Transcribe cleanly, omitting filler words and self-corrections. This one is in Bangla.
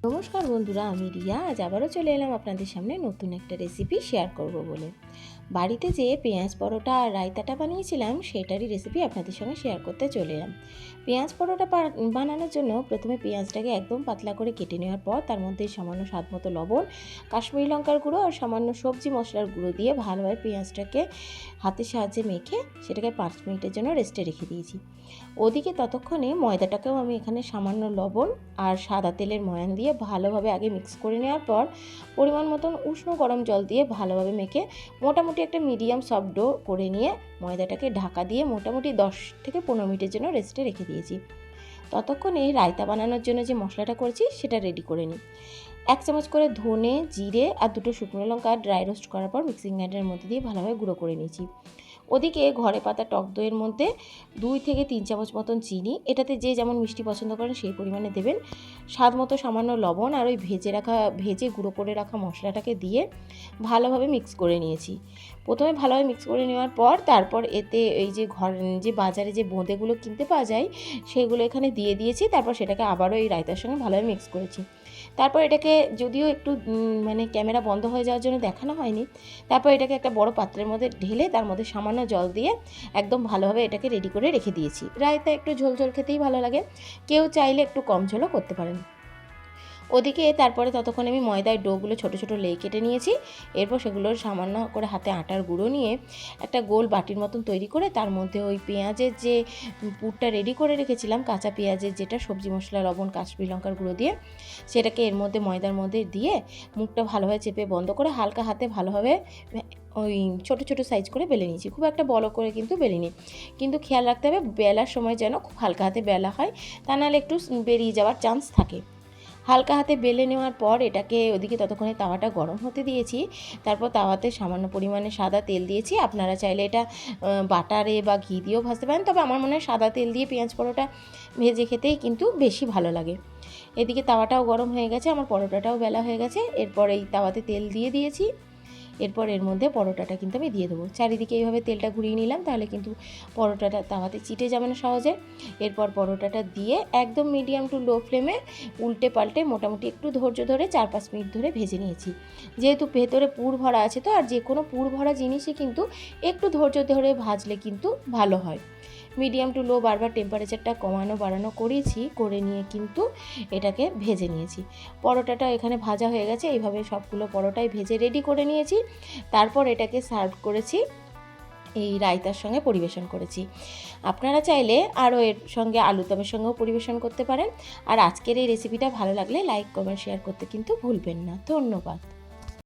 নমস্কার বন্ধুরা, আমি রিয়া। আজ আবারও চলে এলাম আপনাদের সামনে নতুন একটা রেসিপি শেয়ার করব বলে। বাড়িতে যে পেঁয়াজ পরোটা আর রায়তাটা বানিয়েছিলাম সেটারই রেসিপি আপনাদের সঙ্গে শেয়ার করতে চলে এলাম। পেঁয়াজ পরোটা বানানোর জন্য প্রথমে পেঁয়াজটাকে একদম পাতলা করে কেটে নেওয়ার পর তার মধ্যে সামান্য স্বাদ মতো লবণ, কাশ্মীরি লঙ্কার গুঁড়ো আর সামান্য সবজি মশলার গুঁড়ো দিয়ে ভালোভাবে পেঁয়াজটাকে হাতের সাহায্যে মেখে সেটাকে 5 মিনিটের জন্য রেস্টে রেখে দিয়েছি। ওদিকে ততক্ষণে ময়দাটাকেও আমি এখানে সামান্য লবণ আর সাদা তেলের ময়ান দিয়ে ভালোভাবে আগে মিক্স করে নেওয়ার পর পরিমাণ মতন উষ্ণ গরম জল দিয়ে ভালোভাবে মেখে মোটামুটি একটা মিডিয়াম সফট ডো করে নিয়ে ময়দাটাকে ঢাকা দিয়ে মোটামুটি 10 থেকে 15 মিনিটের জন্য রেস্টে রেখে দিয়েছি। ততক্ষণে রায়তা বানানোর জন্য যে মশলাটা করেছি সেটা রেডি করে নিই। 1 চামচ করে ধনে, জিরে আর 2টো শুকনো লঙ্কা ড্রাই রোস্ট করার পর মিক্সিং গ্রাইন্ডারের মধ্যে দিয়ে ভালোভাবে গুঁড়ো করে নিয়েছি। ওদিকে ঘরে পাতা টক দইয়ের মধ্যে 2 থেকে 3 চামচ মতন চিনি, এটাতে যে যেমন মিষ্টি পছন্দ করেন সেই পরিমাণে দেবেন, স্বাদ মতো সামান্য লবণ আর ওই ভেজে গুঁড়ো করে রাখা মশলাটাকে দিয়ে ভালোভাবে মিক্স করে নিয়েছি। প্রথমে ভালোভাবে মিক্স করে নেওয়ার পর তারপর এতে এই যে বাজারে যে বোঁদেগুলো কিনতে পাওয়া যায় সেগুলো এখানে দিয়ে দিয়েছি। তারপর সেটাকে আবারও এই রায়তার সঙ্গে ভালোভাবে মিক্স করেছি। তারপর এটাকে যদিও একটু ক্যামেরা বন্ধ হয়ে যাওয়ার জন্য দেখানো হয়নি, তারপর এটাকে একটা বড় পাত্রের মধ্যে ঢেলে তার মধ্যে সামান্য জল দিয়ে একদম ভালোভাবে এটাকে রেডি করে রেখে দিয়েছি। রায়তা একটু ঝোল ঝোল খেতেই ভালো লাগে, কেউ চাইলে একটু কম ঝোলও করতে পারেন। ওদিকে তারপরে ততক্ষণ আমি ময়দার ডোগুলো ছোটো ছোটো লেই কেটে নিয়েছি। এরপর সেগুলোর সামান্য করে হাতে আটার গুঁড়ো নিয়ে একটা গোল বাটির মতন তৈরি করে তার মধ্যে ওই পেঁয়াজের যে পুরটা রেডি করে রেখেছিলাম, কাঁচা পেঁয়াজের যেটা সবজি মশলা, লবণ, কাশ্মীরি লঙ্কার গুঁড়ো দিয়ে সেটাকে এর মধ্যে ময়দার মধ্যে দিয়ে মুখটা ভালোভাবে চেপে বন্ধ করে হালকা হাতে ভালোভাবে ওই ছোটো ছোটো সাইজ করে বেলে নিয়েছি। খুব একটা বড় করে কিন্তু বেলিনি, কিন্তু খেয়াল রাখতে হবে বেলার সময় যেন খুব হালকা হাতে বেলা হয়, তা নাহলে একটু বেরিয়ে যাওয়ার চান্স থাকে। হালকা হাতে বেলে নেওয়ার পর এটাকে ওদিকে ততক্ষণে তাওয়াটা গরম হতে দিয়েছি। তারপর তাওয়াতে সামান্য পরিমাণে সাদা তেল দিয়েছি। আপনারা চাইলে এটা বাটারে বা ঘি দিয়েও ভাজতে পারেন, তবে আমার মনে হয় সাদা তেল দিয়ে পেঁয়াজ পরোটা ভেজে খেতেই কিন্তু বেশি ভালো লাগে। এদিকে তাওয়াটাও গরম হয়ে গেছে, আমার পরোটাটাও বেলা হয়ে গেছে। এরপর এই তাওয়াতে তেল দিয়ে দিয়েছি। এরপর এর মধ্যে পরোটাটা কিন্তু আমি দিয়ে দেবো। চারিদিকে এইভাবে তেলটা ঘুরিয়ে নিলাম, তাহলে কিন্তু পরোটাটা তাওয়াতে চিটে যাবে না সহজে। এরপর পরোটাটা দিয়ে একদম মিডিয়াম টু লো ফ্লেমে উল্টে পাল্টে মোটামুটি একটু ধৈর্য ধরে 4-5 মিনিট ধরে ভেজে নিয়েছি। যেহেতু ভেতরে পুর ভরা আছে, তো আর যে কোনো পুর ভরা জিনিসই কিন্তু একটু ধৈর্য ধরে ভাজলে কিন্তু ভালো হয়। মিডিয়াম টু লো বারবার টেম্পারেচারটা কমানো বাড়ানো করে নিয়ে কিন্তু এটাকে ভেজে নিয়েছি। পরোটাটা এখানে ভাজা হয়ে গেছে, এইভাবে সবগুলো পরোটাই ভেজে রেডি করে নিয়েছি। তারপর এটাকে সার্ভ করেছি, এই রায়তার সঙ্গে পরিবেশন করেছি। আপনারা চাইলে আরও এর সঙ্গে আলুদমের সঙ্গেও পরিবেশন করতে পারেন। আর আজকের এই রেসিপিটা ভালো লাগলে লাইক, কমেন্ট, শেয়ার করতে কিন্তু ভুলবেন না। ধন্যবাদ।